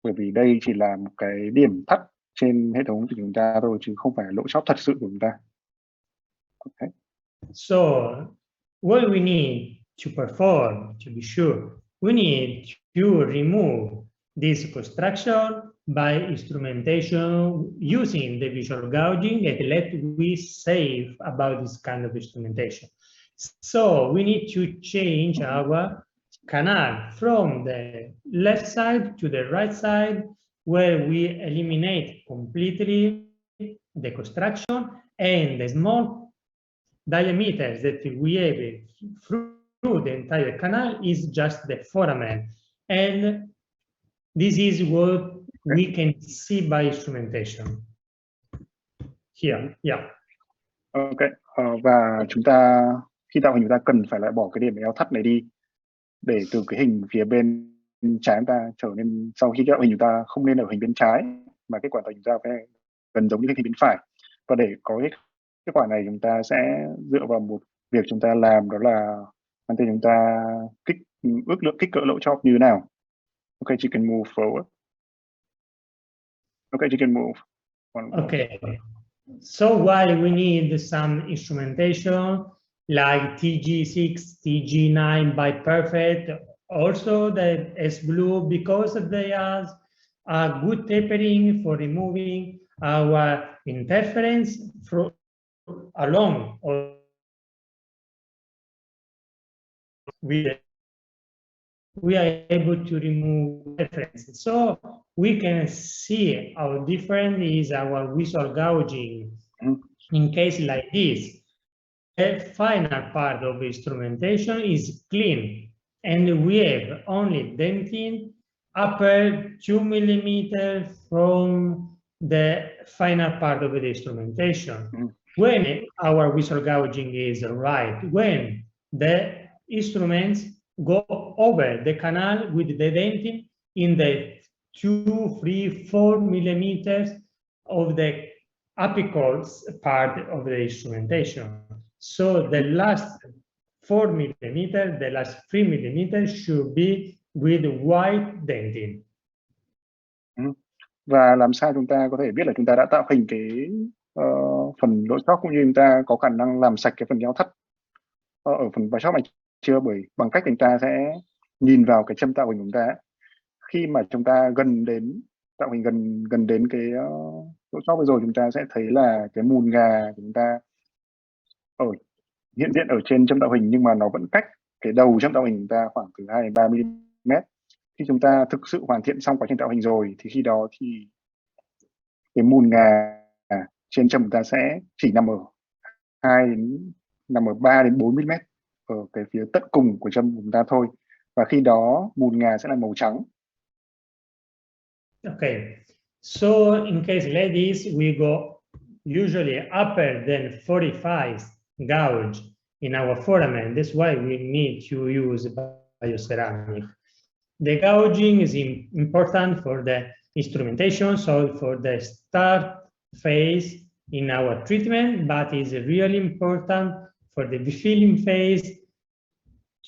Bởi vì đây chỉ là một cái điểm thắt trên hệ thống của chúng ta thôi, chứ không phải là lỗ chóp thật sự của chúng ta. Okay. So what we need to perform, to be sure, we need to remove this construction by instrumentation using the visual gouging, and let we save about this kind of instrumentation. So we need to change our canal from the left side to the right side, where we eliminate completely the construction, and the small diameters that we have through the entire canal is just the foramen. And this is what we can see by instrumentation. Here, yeah. Okay. Và chúng ta khi tạo hình chúng ta cần phải loại bỏ cái điểm eo thắt này đi, để từ cái hình phía bên trái chúng ta trở nên, sau khi tạo hình chúng ta không nên ở hình bên trái mà kết quả tạo hình chúng ta phải gần giống như hình bên phải. Và để có cái kết quả này chúng ta sẽ dựa vào một việc chúng ta làm, đó là mang tên chúng ta ước lượng kích cỡ lỗ chóp như thế nào. Okay, you can move forward. Okay, you can move. Okay. So while we need some instrumentation like TG6, TG9 by Perfect, also the S-Blue, because they have a good tapering for removing our interference from along we are able to remove interference. So we can see how different is our visual gouging in case like this. The final part of instrumentation is clean, and we have only denting upper 2 millimeters from the final part of the instrumentation. When our visual gouging is right, when the instruments go over the canal with the denting in the 2, 3, 4 millimeters of the apical part of the instrumentation. So the last 4 millimeters, the last 3 millimeters should be with white denting. Và làm sao chúng ta có thể biết là chúng ta đã tạo hình cái phần lỗ chóp, cũng như chúng ta có khả năng làm sạch cái phần eo thắt ở phần vai chóp này chưa? Bằng cách chúng ta sẽ nhìn vào cái châm tạo hình của chúng ta. Khi mà chúng ta gần đến tạo hình gần đến cái lỗ chóp rồi, chúng ta sẽ thấy là cái mùn gà của chúng ta hiện diện ở trên châm tạo hình, nhưng mà nó vẫn cách cái đầu châm tạo hình chúng ta khoảng từ 2 đến 3 mm. Khi chúng ta thực sự hoàn thiện xong quá trình tạo hình rồi, thì khi đó thì cái mùn gà trên châm chúng ta sẽ chỉ nằm ở 3 đến 4 mm ở cái phía tận cùng của châm của chúng ta thôi, và khi đó mùn gà sẽ là màu trắng. Okay, so in case like this, we go usually upper than 45 gouge in our foramen. That's why we need to use bioceramic. The gouging is important for the instrumentation, so for the start phase in our treatment, but is really important for the filling phase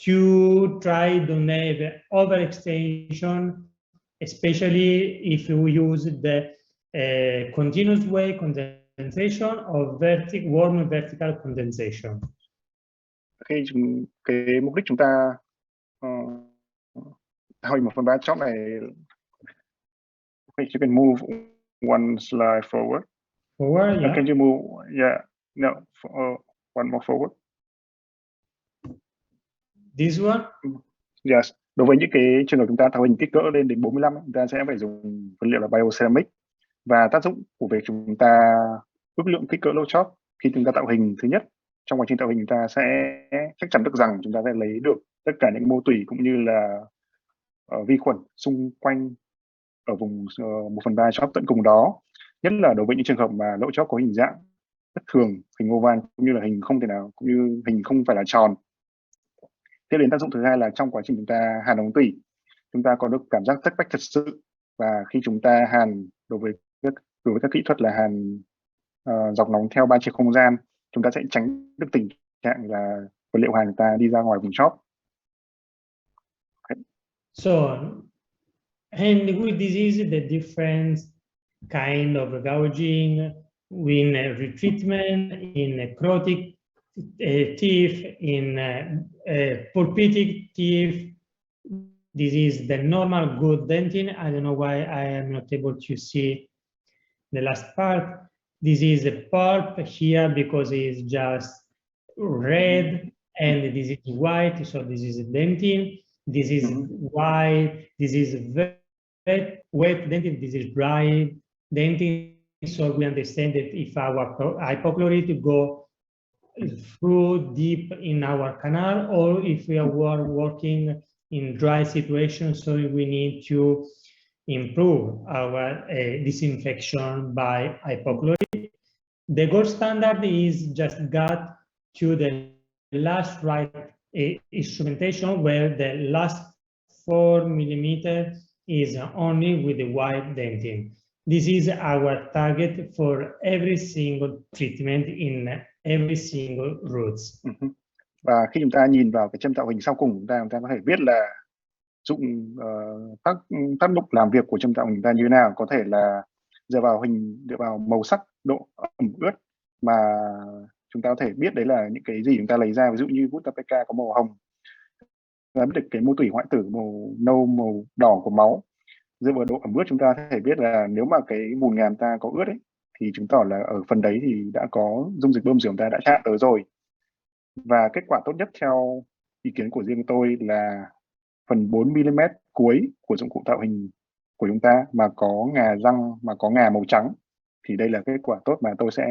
to try to have overextension, especially if you use the continuous way condensation or warm vertical condensation. Cái mục đích chúng ta tạo hình một phần vai chóp này. Okay, you can move one slide forward. Forward, yeah. Can you move? Yeah, no, one more forward. This one? Yes. Đối với những cái trường hợp chúng ta tạo hình kích cỡ lên đến 45, chúng ta sẽ phải dùng vật liệu là bioceramic. Và tác dụng của việc chúng ta ước lượng kích cỡ lỗ chóp khi chúng ta tạo hình, thứ nhất, trong quá trình tạo hình chúng ta sẽ chắc chắn được rằng chúng ta sẽ lấy được tất cả những mô tủy cũng như là vi khuẩn xung quanh ở vùng một phần vai chóp tận cùng đó, nhất là đối với những trường hợp mà lỗ chóp có hình dạng bất thường, hình oval, cũng như là hình không thể nào, cũng như hình không phải là tròn. Tiếp đến tác dụng thứ hai là trong quá trình chúng ta hàn ống tủy, chúng ta có được cảm giác tách bách thật sự, và khi chúng ta hàn đối với các kỹ thuật là hàn dọc nóng theo 3 chiều không gian, chúng ta sẽ tránh được tình trạng là vật liệu hàn chúng ta đi ra ngoài vùng chóp. Okay. So, and with this is the different kind of gouging in retreatment, in necrotic teeth, in pulpitic teeth. This is the normal good dentin. I don't know why I am not able to see the last part. This is a pulp here because it's just red, and this is white, so this is a dentin. This is white, this is wet dentin, this is dry dentin. So we understand that if our hypochlorite go through deep in our canal, or if we are working in dry situations, so we need to improve our disinfection by hypochlorite. The gold standard is just got to the last right instrumentation where the last 4 mm is only with the white dentin. This is our target for every single treatment in every single roots. Và khi chúng ta nhìn vào cái châm tạo hình sau cùng, chúng ta có thể biết là dụng tác động làm việc của châm tạo hình chúng ta như thế nào. Có thể là dựa vào màu sắc, độ ẩm ướt mà chúng ta có thể biết đấy là những cái gì chúng ta lấy ra. Ví dụ như bút TPK có màu hồng, ta biết được cái mô tủy hoại tử màu nâu, màu đỏ của máu. Dựa vào độ ẩm ướt chúng ta có thể biết là nếu mà cái mùn ngàm ta có ướt ấy, thì chứng tỏ là ở phần đấy thì đã có dung dịch bơm rửa chúng ta đã chạm tới rồi. Và kết quả tốt nhất theo ý kiến của riêng tôi là phần 4 mm cuối của dụng cụ tạo hình của chúng ta mà có ngà răng, mà có ngà màu trắng, thì đây là kết quả tốt mà tôi sẽ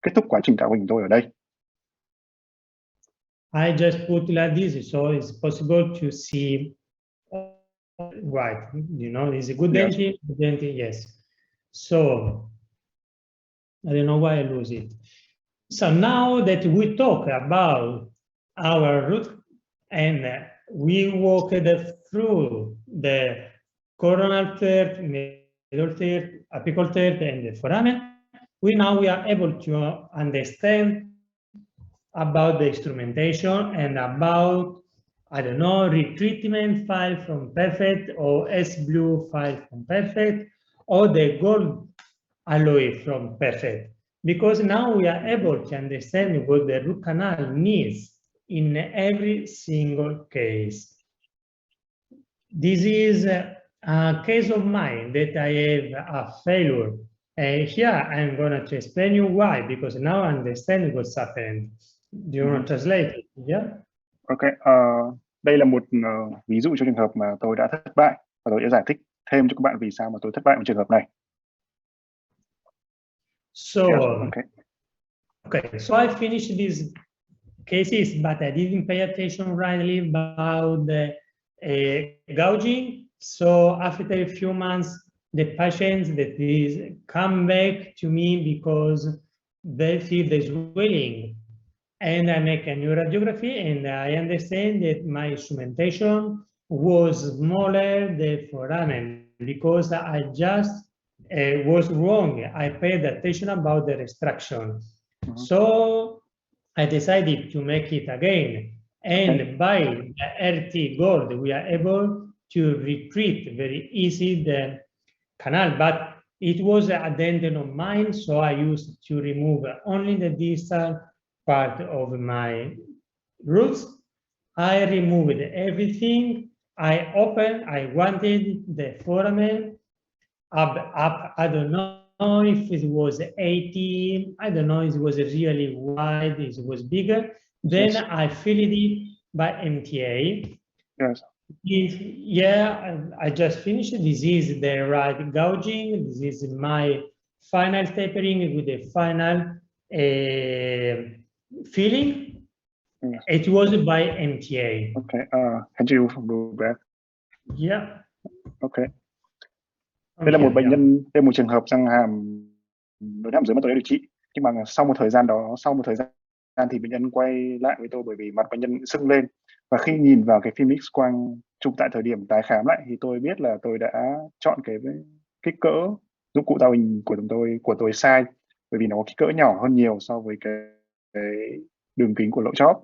kết thúc quá trình tạo hình tôi ở đây. I just put like this so it's possible to see right, you know, is a good dentin, good dentin, yes. So I don't know why I lose it. So now that we talk about our root and we walked through the coronal third, middle third, apical third, and the foramen, we are able to understand about the instrumentation and about, I don't know, retreatment file from perfect or S-blue file from perfect or the gold alloy from perfect. Because now we are able to understand what the root canal needs in every single case. This is a case of mine that I have a failure. Here I'm going to explain you why, because now I understand what's happened. Do you want to translate it? Yeah? Okay. Đây là một ví dụ cho trường hợp mà tôi đã thất bại, và tôi sẽ giải thích thêm cho các bạn vì sao mà tôi thất bại trong trường hợp này. So, okay. So I finished these cases, but I didn't pay attention rightly about the gouging. So after a few months, the patients that is come back to me because they feel the swelling, and I make a new radiography, and I understand that my instrumentation was smaller than foramen because I just was wrong. I paid attention about the restriction. So I decided to make it again. And by the RT gold, we are able to retreat very easy the canal, but it was a dentin of mine, so I used to remove only the distal part of my roots. I removed everything. I wanted the foramen up. I don't know if it was 18. I don't know if it was really wide, if it was bigger. Then I filled it by MTA. Yes. Yeah, I just finished. This is the right gouging. This is my final tapering with the final filling. Yes. It was by MTA. Okay. Can you do that? Yeah. Okay. Đây là một bệnh nhân, đây là một trường hợp răng hàm nối hàm dưới mà tôi đã điều trị. Nhưng mà sau một thời gian thì bệnh nhân quay lại với tôi bởi vì mặt bệnh nhân sưng lên. Và khi nhìn vào cái phim X-quang chụp tại thời điểm tái khám lại thì tôi biết là tôi đã chọn cái kích cỡ dụng cụ tạo hình của tôi sai, bởi vì nó có kích cỡ nhỏ hơn nhiều so với cái đường kính của lỗ chóp.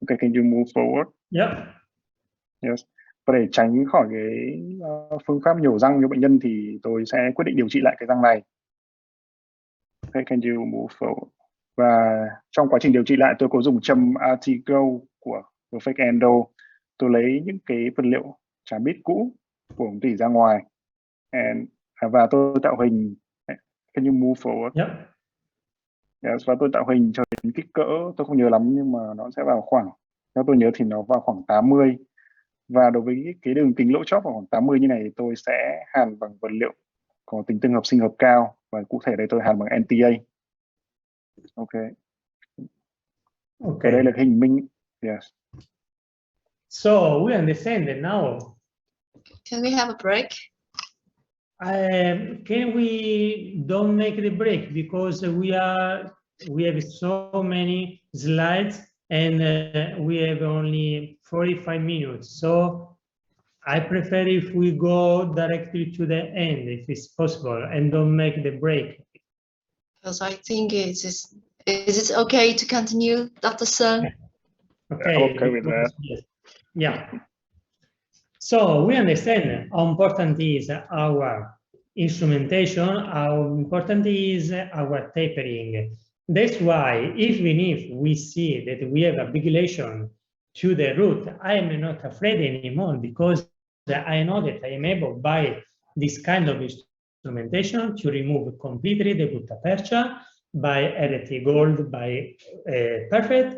Okay, can you move forward? Yep. Yes. Và để tránh khỏi cái phương pháp nhổ răng cho bệnh nhân thì tôi sẽ quyết định điều trị lại cái răng này. Okay, can you move forward? Và trong quá trình điều trị lại tôi có dùng châm Artigrow của Perfect Endo. Tôi lấy những cái vật liệu tràm bít cũ của ống tủy ra ngoài và tôi tạo hình. Can you move forward? Yep. Yes, và tôi tạo hình cho đến kích cỡ tôi không nhớ lắm nhưng mà nó sẽ vào khoảng, theo tôi nhớ thì nó vào khoảng 80. Và đối với cái đường kính lỗ chóp vào khoảng 80 như này tôi sẽ hàn bằng vật liệu có tính tương hợp sinh hợp cao, và cụ thể đây tôi hàn bằng NTA. Okay. Okay. Đây là cái hình minh. Yes. So we understand that now. Can we have a break? Can we don't make the break because we are we have so many slides and we have only 45 minutes. So I prefer if we go directly to the end, if it's possible, and don't make the break. Because I think is it okay to continue, Dr. Sun? Okay, I'm okay with that. Yes. Yeah. So we understand how important is our instrumentation, how important is our tapering. That's why even if we see that we have a big relation to the root, I am not afraid anymore, because I know that I am able by this kind of instrumentation to remove completely the gutta percha by RT gold, by perfect.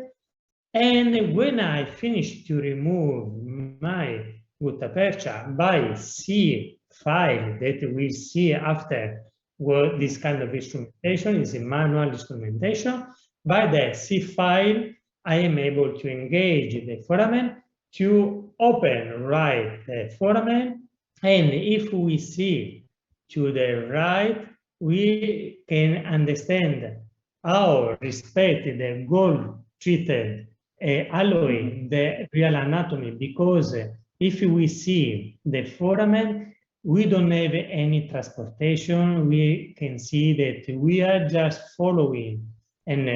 And when I finish to remove my gutta percha by C file that we see after what this kind of instrumentation is a manual instrumentation, by the C file I am able to engage the foramen to open right the foramen, and if we see to the right we can understand how respect the gold treated alloy the real anatomy, because if we see the foramen, we don't have any transportation. We can see that we are just following and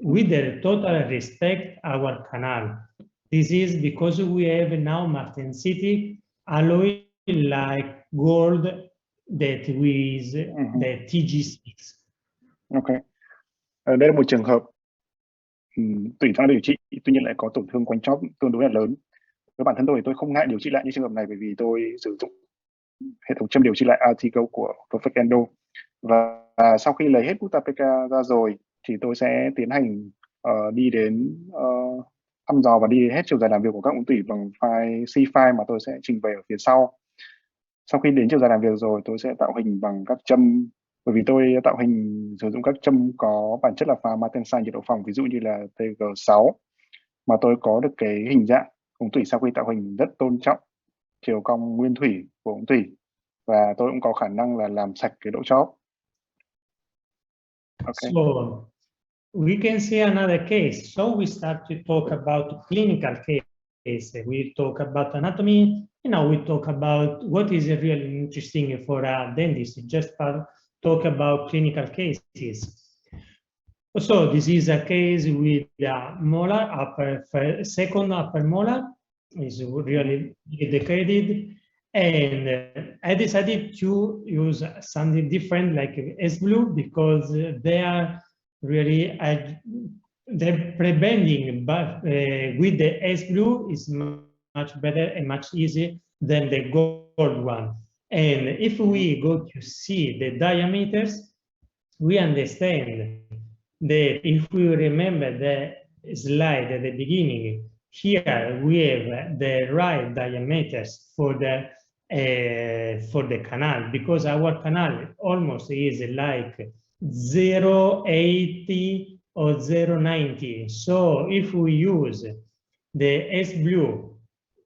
with the total respect our canal. This is because we have now martensitic alloy like gold that with the TG6. Ok. Đây là một trường hợp tùy theo điều trị, tuy nhiên lại có tổn thương quanh chóp tương đối là lớn. Với bản thân tôi không ngại điều trị lại như trường hợp này, bởi vì tôi sử dụng hệ thống châm điều trị lại Artigo của Perfect Endo. Và sau khi lấy hết gutta percha ra rồi thì tôi sẽ tiến hành đi đến thăm dò và đi hết chiều dài làm việc của các ống tủy bằng file C file mà tôi sẽ trình bày ở phía sau. Sau khi đến chiều dài làm việc rồi, tôi sẽ tạo hình bằng các châm, bởi vì tôi tạo hình sử dụng các châm có bản chất là pha martensite nhiệt độ phòng, ví dụ như là TG6, mà tôi có được cái hình dạng ống tủy sau khi tạo hình rất tôn trọng chiều cong nguyên thủy của ống tủy, và tôi cũng có khả năng là làm sạch cái độ chóp. Okay. So we can see another case. So we start to talk about clinical case. We talk about anatomy. Now we talk about what is really interesting for a dentist. Just talk about clinical cases. So this is a case with a molar, second upper molar is really decayed, and I decided to use something different like S-Blue, because they are really they're preventing, but with the S-Blue is much better and much easier than the gold one. And if we go to see the diameters, we understand that if we remember the slide at the beginning, here we have the right diameters for the canal, because our canal almost is like 0.80 or 0.90. So if we use the S-Blue,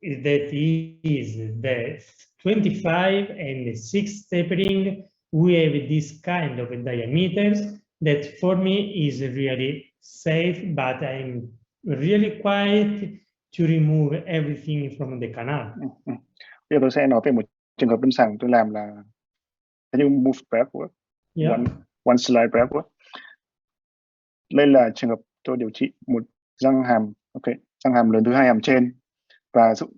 that is the 25 and 6 tapering, we have this kind of diameters that for me is really safe, but I'm really quiet to remove everything from the canal. Bây giờ tôi sẽ nói về một trường hợp lâm sàng tôi làm là như move prep work, one slide prep work. Đây là trường hợp tôi điều trị một răng hàm, răng hàm lớn thứ hai hàm trên, và dụng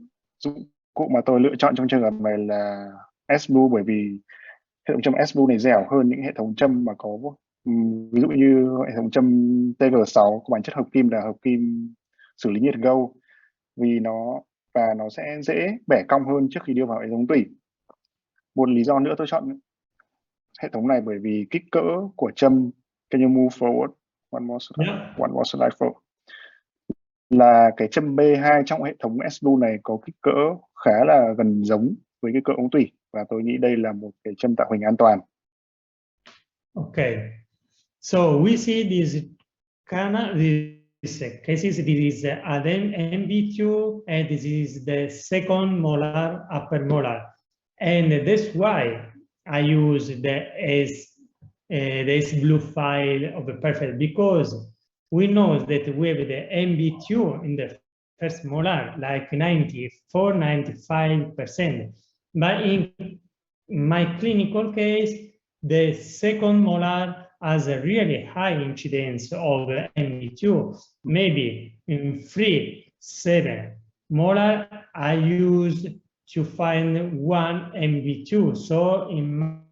cụ mà tôi lựa chọn trong trường hợp này là S-Blue, bởi vì hệ thống châm S-Blue này dẻo hơn những hệ thống châm mà có ví dụ như hệ thống châm TG6 có bản chất hợp kim là hợp kim xử lý nhiệt gâu, vì nó sẽ dễ bẻ cong hơn trước khi đưa vào hệ thống tủy. Một lý do nữa tôi chọn hệ thống này bởi vì kích cỡ của châm, can you move forward one more slide forward, là cái châm B2 trong hệ thống S-Blue này có kích cỡ khá là gần giống với cái cỡ ống tủy, và tôi nghĩ đây là một cái châm tạo hình an toàn. Okay, so we see this cases. This is Adem MB2, and this is the second molar, upper molar, and that's why I use the this blue file of the perfect, because we know that we have the MB2 in the first molar, like 94, 95%. But in my clinical case, the second molar has a really high incidence of MB2, maybe in 3, 7 molar, I use to find 1 MB2. So in